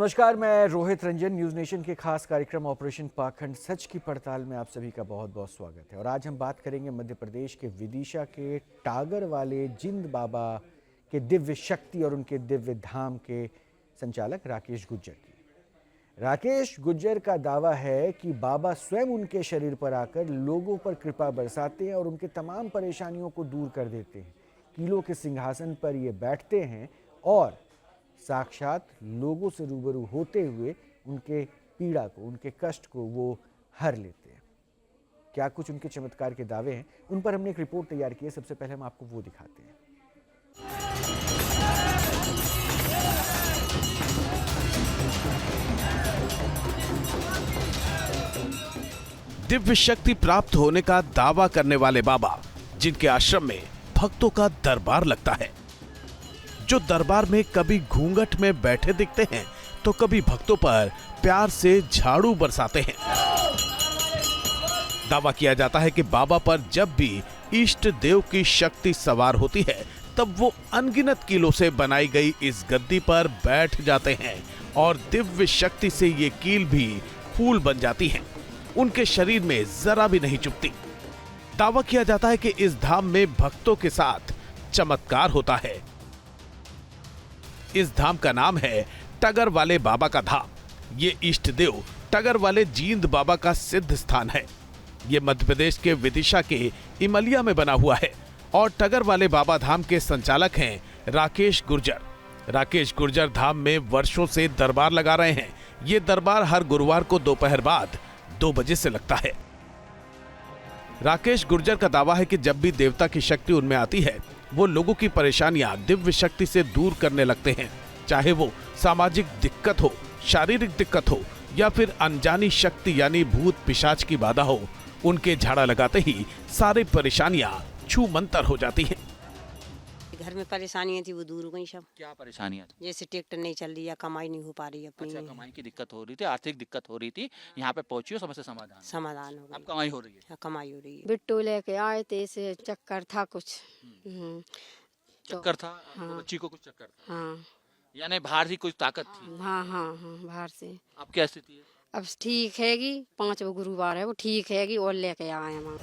नमस्कार, मैं Rohit Ranjan. News nation के खास कार्यक्रम ऑपरेशन पाखंड सच की पड़ताल में आप सभी का बहुत बहुत स्वागत है। और आज हम बात करेंगे मध्य प्रदेश के विदिशा के टागर वाले जिंद बाबा के दिव्य शक्ति और उनके दिव्य धाम के संचालक राकेश गुर्जर की। राकेश गुर्जर का दावा है कि बाबा स्वयं उनके शरीर पर आकर लोगों पर कृपा बरसाते हैं और उनके तमाम परेशानियों को दूर कर देते हैं। कीलों के सिंहासन पर ये बैठते हैं और साक्षात लोगों से रूबरू होते हुए उनके पीड़ा को, उनके कष्ट को वो हर लेते हैं। क्या कुछ उनके चमत्कार के दावे हैं, उन पर हमने एक रिपोर्ट तैयार की है। सबसे पहले हम आपको वो दिखाते हैं। दिव्य शक्ति प्राप्त होने का दावा करने वाले बाबा, जिनके आश्रम में भक्तों का दरबार लगता है, जो दरबार में कभी घूंघट में बैठे दिखते हैं तो कभी भक्तों पर प्यार से झाड़ू बरसाते हैं। दावा किया जाता है कि बाबा पर जब भी इष्ट देव की शक्ति सवार होती है तब वो अनगिनत कीलों से बनाई गई इस गद्दी पर बैठ जाते हैं और दिव्य शक्ति से ये कील भी फूल बन जाती हैं। उनके शरीर में जरा भी नहीं चुभती। दावा किया जाता है कि इस धाम में भक्तों के साथ चमत्कार होता है। इस धाम का नाम है टगर वाले बाबा का धाम। ये इष्ट देव टगर वाले जींद बाबा का सिद्ध स्थान है। ये मध्य प्रदेश के विदिशा के इमलिया में बना हुआ है और टगर वाले बाबा धाम के संचालक हैं राकेश गुर्जर। राकेश गुर्जर धाम में वर्षों से दरबार लगा रहे हैं। ये दरबार हर गुरुवार को दोपहर बाद 2 बजे से लगता है। राकेश गुर्जर का दावा है कि जब भी देवता की शक्ति उनमें आती है वो लोगों की परेशानियां दिव्य शक्ति से दूर करने लगते हैं। चाहे वो सामाजिक दिक्कत हो, शारीरिक दिक्कत हो या फिर अनजानी शक्ति यानी भूत पिशाच की बाधा हो, उनके झाड़ा लगाते ही सारी परेशानियां छू मंतर हो जाती हैं। घर में परेशानियां थी वो दूर हो गई सब। क्या परेशानियां थी? जैसे ट्रैक्टर नहीं चल रही या कमाई नहीं हो पा रही अपनी। अच्छा, कमाई की दिक्कत हो रही थी, आर्थिक दिक्कत हो रही थी, यहाँ पे पहुंची हो, समस्या समाधान हो अब गई। कमाई हो रही है। हाँ, कमाई हो रही है। बिट्टू लेके आए थे, इसे चक्कर था कुछ। चक्कर था? हाँ। बच्ची को कुछ चक्कर था? हाँ यानी बाहर ही कुछ ताकत थी? हाँ हाँ हाँ, बाहर से। अब क्या स्थिति है? अब ठीक हैगी, 5 गुरुवार है वो ठीक हैगी और लेके आए हम।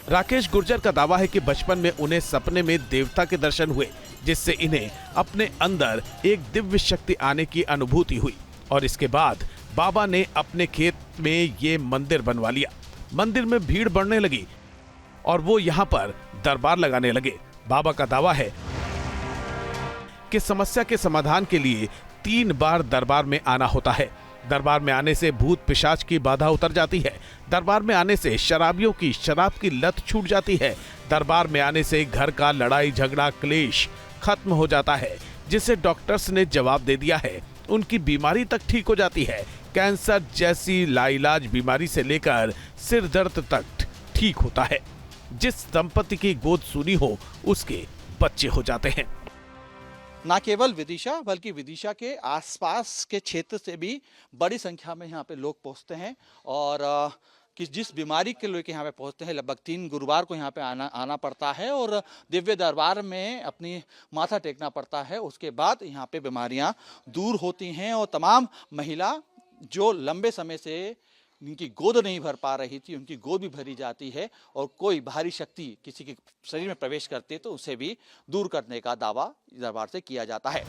राकेश गुर्जर का दावा है कि बचपन में उन्हें सपने में देवता के दर्शन हुए, जिससे इन्हें अपने अंदर एक दिव्य शक्ति आने की अनुभूति हुई और इसके बाद बाबा ने अपने खेत में ये मंदिर बनवा लिया। मंदिर में भीड़ बढ़ने लगी और वो यहाँ पर दरबार लगाने लगे। बाबा का दावा है कि समस्या के समाधान के लिए 3 बार दरबार में आना होता है। दरबार में आने से भूत पिशाच की बाधा उतर जाती है। दरबार में आने से शराबियों की शराब की लत छूट जाती है। दरबार में आने से घर का लड़ाई झगड़ा क्लेश खत्म हो जाता है, जिसे डॉक्टर्स ने जवाब दे दिया है। उनकी बीमारी तक ठीक हो जाती है। कैंसर जैसी लाइलाज बीमारी से लेकर सिर दर्द तक ठीक होता है। जिस दंपति की गोद सुनी हो उसके बच्चे हो जाते हैं। न केवल विदिशा बल्कि विदिशा के आसपास के क्षेत्र से भी बड़ी संख्या में यहाँ पे लोग पहुँचते हैं और कि जिस बीमारी के लेके यहाँ पे पहुँचते हैं, लगभग 3 गुरुवार को यहाँ पे आना पड़ता है और दिव्य दरबार में अपनी माथा टेकना पड़ता है। उसके बाद यहाँ पे बीमारियाँ दूर होती हैं और तमाम महिला जो लंबे समय से इनकी गोद नहीं भर पा रही थी, उनकी गोद भी भरी जाती है और कोई बाहरी शक्ति किसी के शरीर में प्रवेश करती है तो उसे भी दूर करने का दावा दरबार से किया जाता है।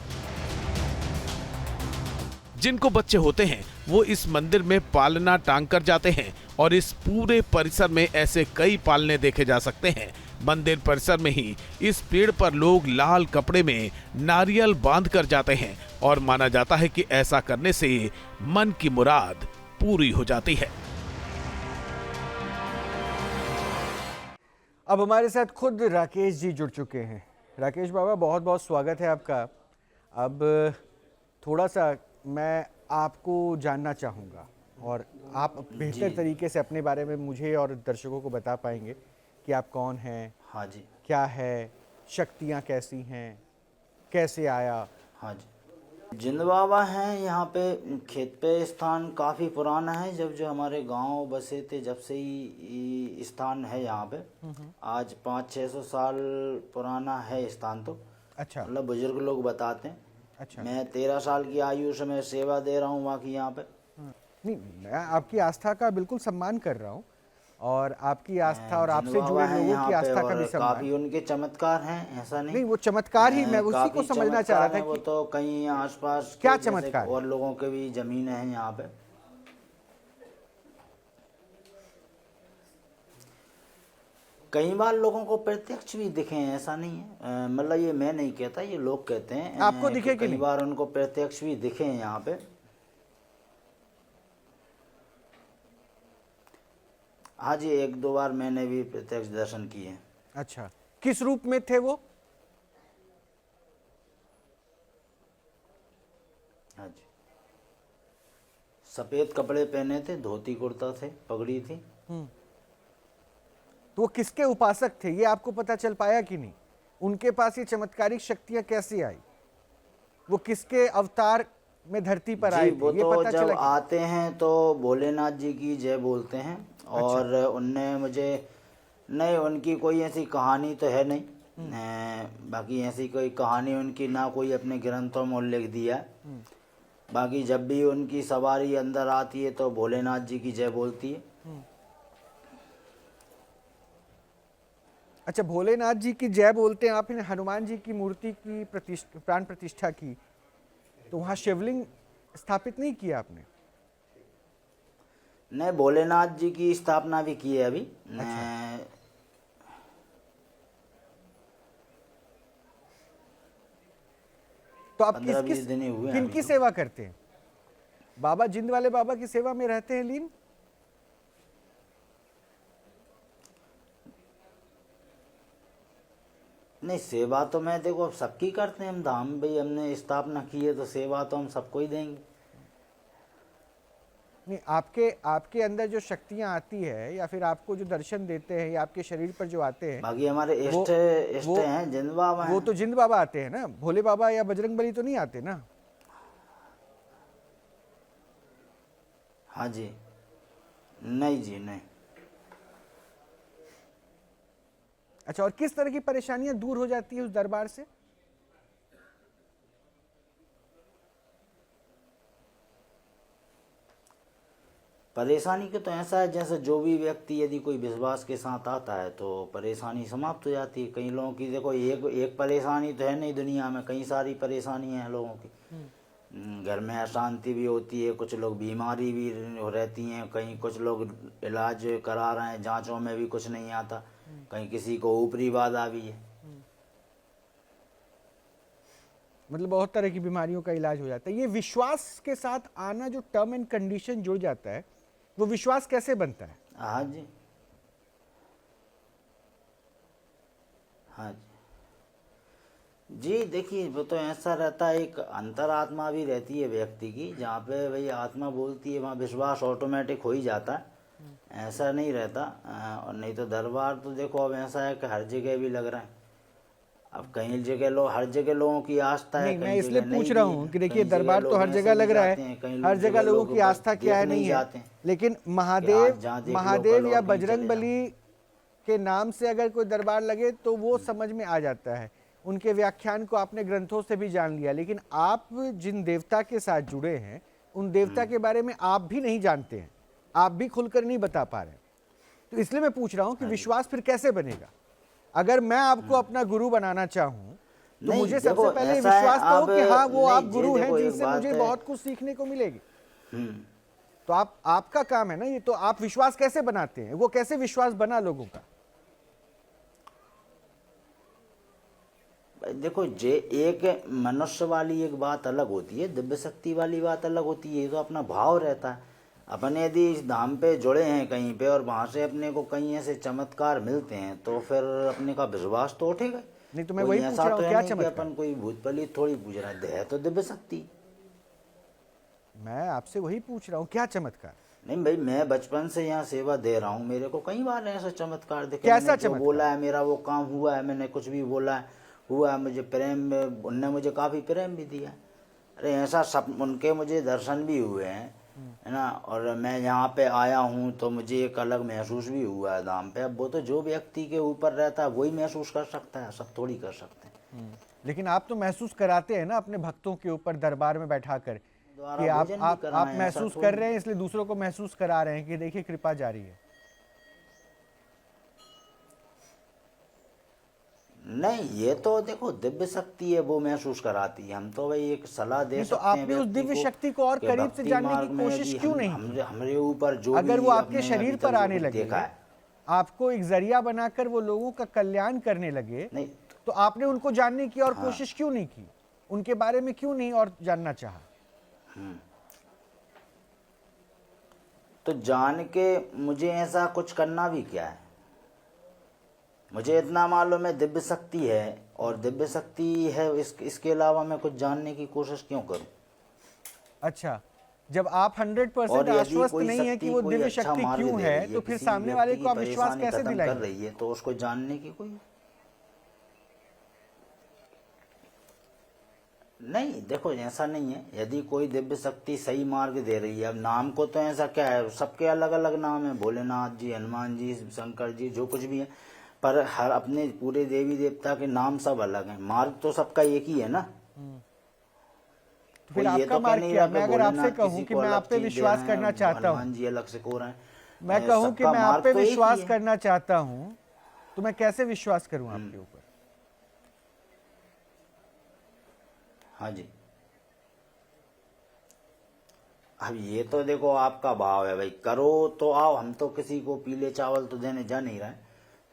जिनको बच्चे होते हैं वो इस मंदिर में पालना टांग कर जाते हैं और इस पूरे परिसर में ऐसे कई पालने देखे जा सकते हैं। मंदिर परिसर में ही इस पेड़ पर लोग लाल कपड़े में नारियल बांध कर जाते हैं और माना जाता है कि ऐसा करने से मन की मुराद पूरी हो जाती है। अब हमारे साथ खुद राकेश जी जुड़ चुके हैं। राकेश बाबा, बहुत बहुत स्वागत है आपका। अब थोड़ा सा मैं आपको जानना चाहूँगा और आप बेहतर तरीके से अपने बारे में मुझे और दर्शकों को बता पाएंगे कि आप कौन हैं। हाँ जी। क्या है, शक्तियाँ कैसी हैं, कैसे आया। हाँ जी, जिंद बाबा हैं यहाँ पे। खेत पे स्थान काफ़ी पुराना है, जब जो हमारे गांव बसे थे जब से ही स्थान है यहाँ पे। आज 500-600 साल पुराना है स्थान तो। अच्छा। मतलब बुजुर्ग लोग बताते हैं। अच्छा। मैं 13 साल की आयु से मैं सेवा दे रहा हूँ वहाँ की यहाँ पे। नहीं, मैं आपकी आस्था का बिल्कुल सम्मान कर रहा हूँ और आपकी आस्था और जिन आपसे बाबा जुड़े हैं लोगों यहाँ की पे आस्था का और भी सम्मान। काफी उनके चमत्कार हैं, ऐसा नहीं। नहीं, वो चमत्कार ही मैं उसी को काफी समझना चाह रहा चमत्कार था हैं, वो कि तो कहीं आसपास क्या के जैसे चमत्कार है? और लोगों के भी जमीन है यहाँ पे। कई बार लोगों को प्रत्यक्ष भी दिखे हैं, ऐसा नहीं है। मतलब ये मैं नहीं कहता, ये लोग कहते हैं। आपको दिखे कि कई नहीं? बार उनको प्रत्यक्ष भी दिखे हैं यहाँ पे। हाँ जी, 1-2 बार मैंने भी प्रत्यक्ष दर्शन किए हैं। अच्छा, किस रूप में थे वो? हाँ जी, सफेद कपड़े पहने थे, धोती कुर्ता थे, पगड़ी थी। तो वो किसके उपासक थे, ये आपको पता चल पाया कि नहीं? उनके पास ये चमत्कारिक शक्तियां कैसे आई? वो किसके अवतार में धरती पर आए जी, थे, वो ये तो पता जब चला कि? आते हैं तो भोलेनाथ जी की जय बोलते हैं। और उनने मुझे, नहीं उनकी कोई ऐसी कहानी तो है नहीं। बाकी ऐसी कोई कहानी उनकी ना कोई अपने ग्रंथों में उल्लेख दिया है। बाकी जब भी उनकी सवारी अंदर आती है तो भोलेनाथ जी की जय बोलती है। अच्छा, भोलेनाथ जी की जय बोलते हैं। आपने हनुमान जी की मूर्ति की प्राण प्रतिष्ठा की, तो वहां शिवलिंग स्थापित नहीं किया आपने? ने भोलेनाथ जी की स्थापना भी की है अभी। तो आप 15-20 दिन ही हुए हैं किनकी अभी तो। सेवा करते हैं? बाबा जिंद वाले बाबा की सेवा में रहते हैं लीन? नहीं, सेवा तो मैं देखो सबकी करते हैं हम। धाम भाई हमने स्थापना की है तो सेवा तो हम सबको ही देंगे। नहीं, आपके अंदर जो शक्तियां आती है या फिर आपको जो दर्शन देते हैं या आपके शरीर पर जो आते हैं, बाकी हमारे वो- इष्ट वो- हैं, जिन बाबा वो हैं। तो जिंद बाबा आते हैं ना, भोले बाबा या बजरंग बली तो नहीं आते ना? हाँ जी, नहीं जी, नहीं। अच्छा, और किस तरह की परेशानियां दूर हो जाती है उस दरबार से? परेशानी के तो ऐसा है, जैसे जो भी व्यक्ति यदि कोई विश्वास के साथ आता है तो परेशानी समाप्त हो जाती है। कई लोगों की देखो एक परेशानी तो है नहीं दुनिया में, कई सारी परेशानियां हैं लोगों की। घर में अशांति भी होती है, कुछ लोग बीमारी भी रहती हैं, कहीं कुछ लोग इलाज करा रहे हैं, जांचों में भी कुछ नहीं आता, कहीं किसी को ऊपरी बाधा भी है। मतलब बहुत तरह की बीमारियों का इलाज हो जाता है। ये विश्वास के साथ आना, जो टर्म एंड कंडीशन जुड़ जाता है, वो विश्वास कैसे बनता है? हाँ जी, हाँ जी। जी देखिए, वो तो ऐसा रहता है, एक अंतरात्मा भी रहती है व्यक्ति की, जहाँ पे भाई आत्मा बोलती है वहाँ विश्वास ऑटोमेटिक हो ही जाता है। ऐसा नहीं रहता। और नहीं तो दरबार तो देखो अब ऐसा है कि हर जगह भी लग रहा है। अब कई जगह लोग, हर जगह लोगों की आस्था है, नहीं, मैं कई इसलिए जगह पूछ नहीं रहा भी हूँ है। कि देखिए कई जगह दरबार तो लोग हर ऐसे जगह भी लग रहा जाते हैं, है, कई हर जगह लोगों लोग की आस्था क्या है देखने नहीं जाते है, हैं लेकिन कि महादेव आज जहाँ देख लो महादेव कल या और कहीं बजरंग चले बली के नाम से अगर कोई दरबार लगे तो वो समझ में आ जाता है। उनके व्याख्यान को आपने ग्रंथों से भी जान लिया, लेकिन आप जिन देवता के साथ जुड़े हैं उन देवता के बारे में आप भी नहीं जानते हैं, आप भी खुलकर नहीं बता पा रहे। तो इसलिए मैं पूछ रहा हूं कि विश्वास फिर कैसे बनेगा? अगर मैं आपको अपना गुरु बनाना चाहूं तो नहीं, मुझे देखो, सबसे पहले ऐसा है, विश्वास करो अब कि हाँ वो नहीं, आप ये गुरु हैं देखो, एक जिनसे बात मुझे है। बहुत कुछ सीखने को मिलेगी। हम्म। तो आपका काम है ना ये, तो आप विश्वास कैसे बनाते हैं? वो कैसे विश्वास बना लोगों का? देखो, जे एक मनुष्य वाली एक बात अलग होती है, दिव्य शक्ति वाली बात अलग होती है। ये तो अपना भाव रहता है। अपन यदि इस धाम पे जुड़े हैं कहीं पे और वहां से अपने को कहीं ऐसे चमत्कार मिलते हैं तो फिर अपने का विश्वास तो उठेगा। नहीं, तो मैं कोई वही पूछ ऐसा रहा तो हूँ, है क्या नहीं कि चमत्कार? अपन कोई भूत प्रेत थोड़ी पूछ रहा है तो दिव्य शक्ति। मैं आपसे वही पूछ रहा हूँ, क्या चमत्कार? नहीं भाई, मैं बचपन से यहाँ सेवा दे रहा हूँ, मेरे को कई बार ऐसा चमत्कार दिखे। कैसा मैंने जो चमत्कार? बोला है मेरा वो काम हुआ है, मैंने कुछ भी बोला है हुआ है। मुझे प्रेम में उनने मुझे काफ़ी प्रेम भी दिया। अरे ऐसा सब उनके मुझे दर्शन भी हुए हैं, है ना। और मैं यहाँ पे आया हूँ तो मुझे एक अलग महसूस भी हुआ है धाम पे। अब वो तो जो व्यक्ति के ऊपर रहता है वही महसूस कर सकता है, सब थोड़ी कर सकते हैं। लेकिन आप तो महसूस कराते हैं ना अपने भक्तों के ऊपर दरबार में बैठाकर कि आप भोजन भी आप कराना आप है, महसूस ऐसा कर थोड़ी। रहे हैं, इसलिए दूसरों को महसूस करा रहे हैं कि देखिए कृपा जारी है। नहीं, ये तो देखो दिव्य शक्ति है, वो महसूस कराती है। हम तो भाई एक सलाह दे नहीं तो सकते हैं आपने उस व्यक्ति दिव्य को शक्ति को और कि करीब से भक्ति जानने मार्ग की में कोशिश यदि क्यों नहीं की? हमारे ऊपर जो अगर भी वो आपके अपने शरीर अभी पर तक जो आने कुछ लगे, देखा है, आपको एक जरिया बनाकर वो लोगों का कल्याण करने लगे, नहीं तो आपने उनको जानने की और कोशिश क्यों नहीं की? उनके बारे में क्यों नहीं और जानना चाहा? तो जान के मुझे ऐसा कुछ करना भी क्या है? मुझे इतना मालूम है दिव्य शक्ति है, और दिव्य शक्ति है, इसके अलावा मैं कुछ जानने की कोशिश क्यों करूं? अच्छा, जब आप 100% और यदि आश्वस्त कोई नहीं है कि शक्ति वो कोई दिव्य अच्छा शक्ति मार्ग क्यों दे है, रही है, तो फिर किसी सामने व्यक्ति वाले की को आप विश्वास परेशानी कैसे खत्म कर दिलाएंगे? रही है, तो उसको जानने की कोई नहीं। देखो ऐसा नहीं है, यदि कोई दिव्य शक्ति सही मार्ग दे रही है, अब नाम को तो ऐसा क्या है, सबके अलग अलग नाम है, भोलेनाथ जी, हनुमान जी, शंकर जी, जो कुछ भी है, पर हर अपने पूरे देवी देवता के नाम सब अलग हैं, मार्ग तो सबका एक ही है ना। तो फिर कोई ये आपका तो कह मार्ग नहीं क्या? रहा मैं कि अगर आपसे भोलेनाथ कहूं किसी कि को मैं अलग आप पे चीज दे विश्वास रहे करना हैं, चाहता हूं, हनुमान जी अलग से को रहे हैं, मैं कहूं कि सबका मैं आप मार्ग पे तो एक ही विश्वास है। करना चाहता हूं, तो मैं कैसे विश्वास करूं आपके ऊपर? हाँ जी, अब ये तो देखो आपका भाव है भाई, करो तो आओ, हम तो किसी को पीले चावल तो देने जा नहीं रहे,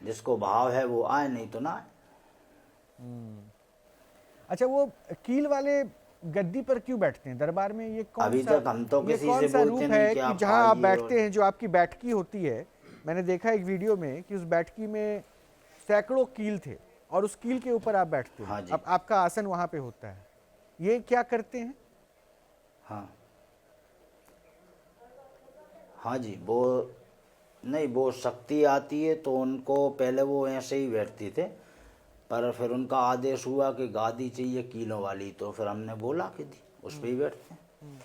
जिसको भाव है वो आए, नहीं तो ना आए। अच्छा, वो कील वाले गद्दी पर क्यों बैठते हैं दरबार में? ये कौन अभी सा तक हम तो ये किसी कौन से सा बोलते रूप नहीं है कि कि आप जहां आप आइए, बैठते और हैं, जो आपकी बैठकी होती है? मैंने देखा एक वीडियो में कि उस बैठकी में सैकड़ों कील थे और उस कील के ऊपर आप बैठते हैं। हाँ जी। अब आपका आसन वहां पे होता है, ये क्या करते हैं? हाँ हाँ जी, वो नहीं, वो शक्ति आती है तो उनको पहले वो ऐसे ही बैठते थे, पर फिर उनका आदेश हुआ कि गादी चाहिए कीलों वाली, तो फिर हमने बोला कि दी, उस पर ही बैठते हैं।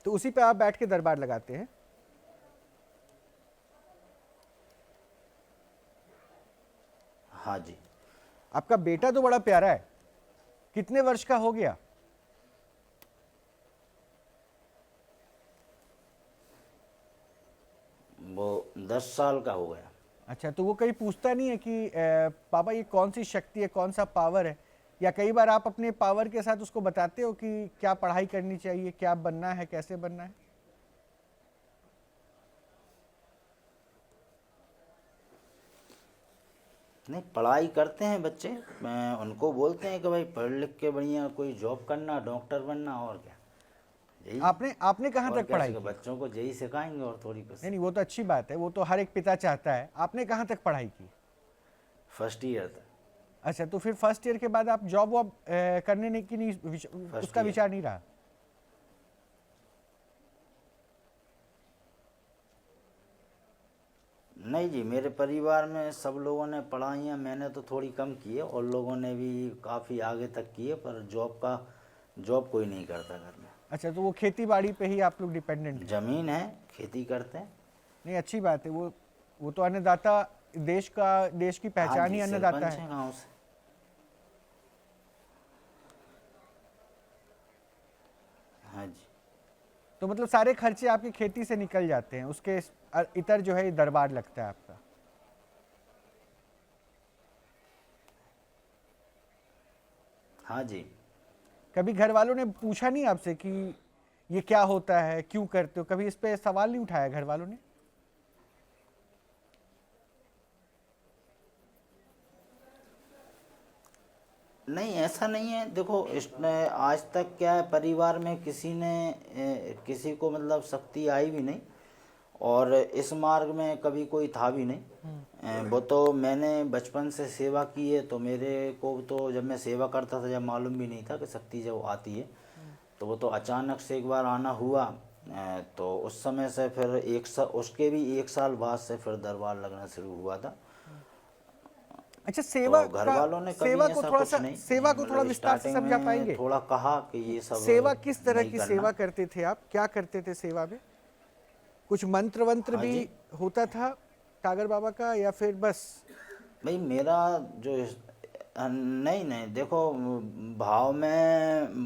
तो उसी पे आप बैठ के दरबार लगाते हैं? हाँ जी, आपका बेटा तो बड़ा प्यारा है, कितने वर्ष का हो गया? वो 10 साल का हो गया। अच्छा, तो वो कहीं पूछता नहीं है कि पापा ये कौन सी शक्ति है, कौन सा पावर है? या कई बार आप अपने पावर के साथ उसको बताते हो कि क्या पढ़ाई करनी चाहिए, क्या बनना है, कैसे बनना है? नहीं, पढ़ाई करते हैं बच्चे, मैं उनको बोलते हैं कि भाई पढ़ लिख के बढ़िया कोई जॉब करना, डॉक्टर बनना, और क्या, यही। आपने कहाँ और तक क्या पढ़ाई सीखा? की? बच्चों को यही सिखाएंगे और थोड़ी कुछ। नहीं, वो तो अच्छी बात है, वो तो हर एक पिता चाहता है। आपने कहाँ तक पढ़ाई की? फर्स्ट ईयर तक। अच्छा, तो फिर फर्स्ट ईयर के बाद आप जॉब वॉब करने नहीं की, नहीं उसका year। विचार नहीं रहा? नहीं जी, मेरे परिवार में सब लोगों ने पढ़ाइयाँ, मैंने तो थोड़ी कम की है, और लोगों ने भी काफ़ी आगे तक की है, पर जॉब कोई नहीं करता घर में। अच्छा, तो वो खेती बाड़ी पे ही आप लोग डिपेंडेंट हैं? जमीन है, खेती करते हैं। नहीं, अच्छी बात है, वो तो अन्नदाता, देश की पहचान हाँ ही जी, अन्नदाता सरपंच है। हैं गाँव से। हाँ जी, तो मतलब सारे खर्चे आपकी खेती से निकल जाते हैं, उसके इतर जो है ये दरबार लगता है आपका? हाँ जी। कभी घर वालों ने पूछा नहीं आपसे कि ये क्या होता है, क्यों करते हो? कभी इस पे सवाल नहीं उठाया घर वालों ने? नहीं, ऐसा नहीं है, देखो इसमें आज तक क्या है, परिवार में किसी को मतलब शक्ति आई भी नहीं, और इस मार्ग में कभी कोई था भी नहीं। वो तो मैंने बचपन से सेवा की है, तो मेरे को तो जब मैं सेवा करता था, जब मालूम भी नहीं था कि शक्ति जब आती है, तो वो तो अचानक से एक बार आना हुआ, तो उस समय से फिर उसके भी 1 साल बाद से फिर दरबार लगना शुरू हुआ था। अच्छा, सेवा तो घर वालों ने कभी सेवा को ऐसा थोड़ा कुछ सा नहीं, सेवा को थोड़ा मतलब विस्तार से स्टार्टिंग समझा में पाएंगे? थोड़ा कहा कि ये सब सेवा किस तरह नहीं की करना। सेवा करते थे आप? क्या करते थे सेवा में? कुछ मंत्र वंत्र हाँ भी जी। होता था टागर बाबा का, या फिर बस? भाई मेरा जो नहीं नहीं, देखो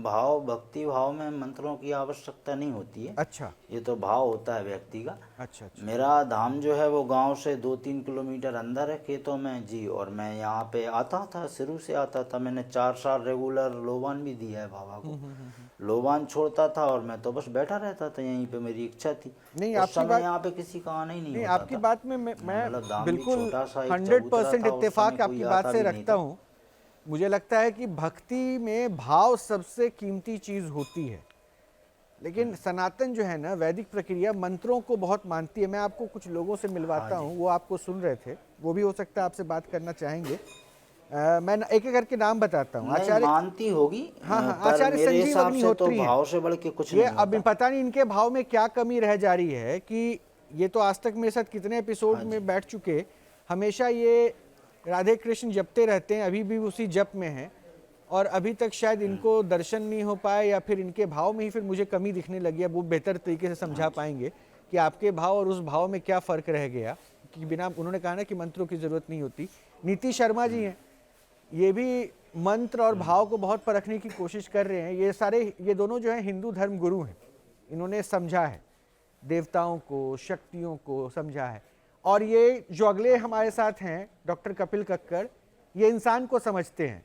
भाव भक्ति भाव में मंत्रों की आवश्यकता नहीं होती है। अच्छा ये तो भाव होता है व्यक्ति का। अच्छा अच्छा। मेरा धाम जो है वो गांव से 2-3 किलोमीटर अंदर है, खेतों में जी। और मैं यहाँ पे आता था, शुरू से आता था। मैंने 4 साल रेगुलर लोबान भी दिया है बाबा को। लोबान छोड़ता था और मैं तो बस बैठा रहता था यहीं पे, मेरी इच्छा थी। नहीं, उस आपकी समय बात यहाँ पे किसी का आना ही नहीं नहीं, होता आपकी था। बात में मैं मतलब धाम भी बिल्कुल छोटा सा एक 100% चबूतरा था, उस इत्तेफाक समय आपकी कोई बात आता से भी नहीं रखता था। हूँ। मुझे लगता है कि भक्ति में भाव सबसे कीमती चीज होती है, लेकिन सनातन जो है ना, वैदिक प्रक्रिया मंत्रों को बहुत मानती है। मैं आपको कुछ लोगों से मिलवाता हूँ, वो आपको सुन रहे थे, वो भी हो सकता है आपसे बात करना चाहेंगे। मैं एक एक करके नाम बताता हूँ। नहीं, आचार्य, मानती होगी। हाँ हाँ, पर आचार्य मेरे संजीव हिसाब से तो अग्निहोत्री हैं। भाव से बढ़ के कुछ ये नहीं अब होता। पता नहीं इनके भाव में क्या कमी रह जा रही है कि ये तो आज तक मेरे साथ कितने एपिसोड में बैठ चुके, हमेशा ये राधे कृष्ण जपते रहते हैं, अभी भी उसी जप में हैं। और अभी तक शायद इनको दर्शन नहीं हो पाए, या फिर इनके भाव में ही फिर मुझे कमी दिखने लगी है। वो बेहतर तरीके से समझा पाएंगे कि आपके भाव और उस भाव में क्या फ़र्क रह गया, कि बिना, उन्होंने कहा ना कि मंत्रों की ज़रूरत नहीं होती। नीति शर्मा जी हैं, ये भी मंत्र और भाव को बहुत परखने की कोशिश कर रहे हैं। ये दोनों जो हैं हिंदू धर्म गुरु हैं, इन्होंने समझा है देवताओं को, शक्तियों को समझा है। और ये जो अगले हमारे साथ हैं डॉक्टर कपिल कक्कड़, ये इंसान को समझते हैं।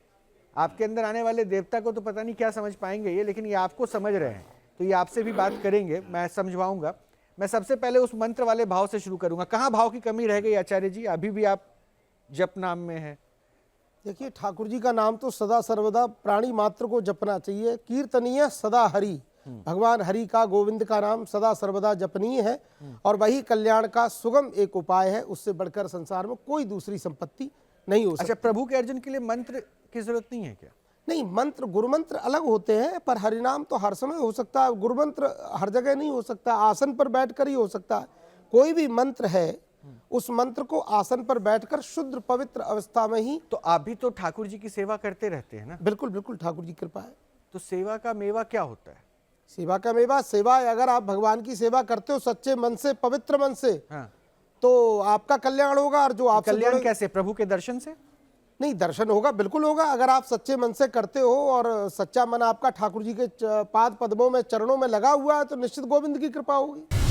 आपके अंदर आने वाले देवता को तो पता नहीं क्या समझ पाएंगे ये, लेकिन ये आपको समझ रहे हैं, तो ये आपसे भी बात करेंगे, मैं समझवाऊंगा। मैं सबसे पहले उस मंत्र वाले भाव से शुरू करूंगा। कहाँ भाव की कमी रह गई आचार्य जी? अभी भी आप जप नाम में है। देखिए, ठाकुर जी का नाम तो सदा सर्वदा प्राणी मात्र को जपना चाहिए। कीर्तनीय सदा हरि, भगवान हरि का, गोविंद का नाम सदा सर्वदा जपनीय है, और वही कल्याण का सुगम एक उपाय है। उससे बढ़कर संसार में कोई दूसरी संपत्ति नहीं हो सकती। अच्छा, प्रभु के अर्जुन के लिए मंत्र की जरूरत नहीं है क्या? नहीं, मंत्र गुरु मंत्र अलग होते हैं, पर हरिनाम तो हर समय हो सकता है। गुरु मंत्र हर जगह नहीं हो सकता, आसन पर बैठकर ही हो सकता है। कोई भी मंत्र है, उस मंत्र को आसन पर बैठकर शुद्ध पवित्र अवस्था में ही। तो आप भी तो ठाकुर जी की सेवा करते रहते हैं ना? बिल्कुल बिल्कुल, ठाकुर जी कृपा है। तो सेवा का मेवा क्या होता है? सेवा का मेवा, सेवा अगर आप भगवान की सेवा करते हो सच्चे मन से, पवित्र मन से, हाँ। तो आपका कल्याण होगा। और जो आपसे कल्याण जुड़े- कैसे? प्रभु के दर्शन से? नहीं, दर्शन होगा, बिल्कुल होगा। अगर आप सच्चे मन से करते हो और सच्चा मन आपका ठाकुर जी के पाद पद्मों में, चरणों में लगा हुआ है, तो निश्चित गोविंद की कृपा होगी।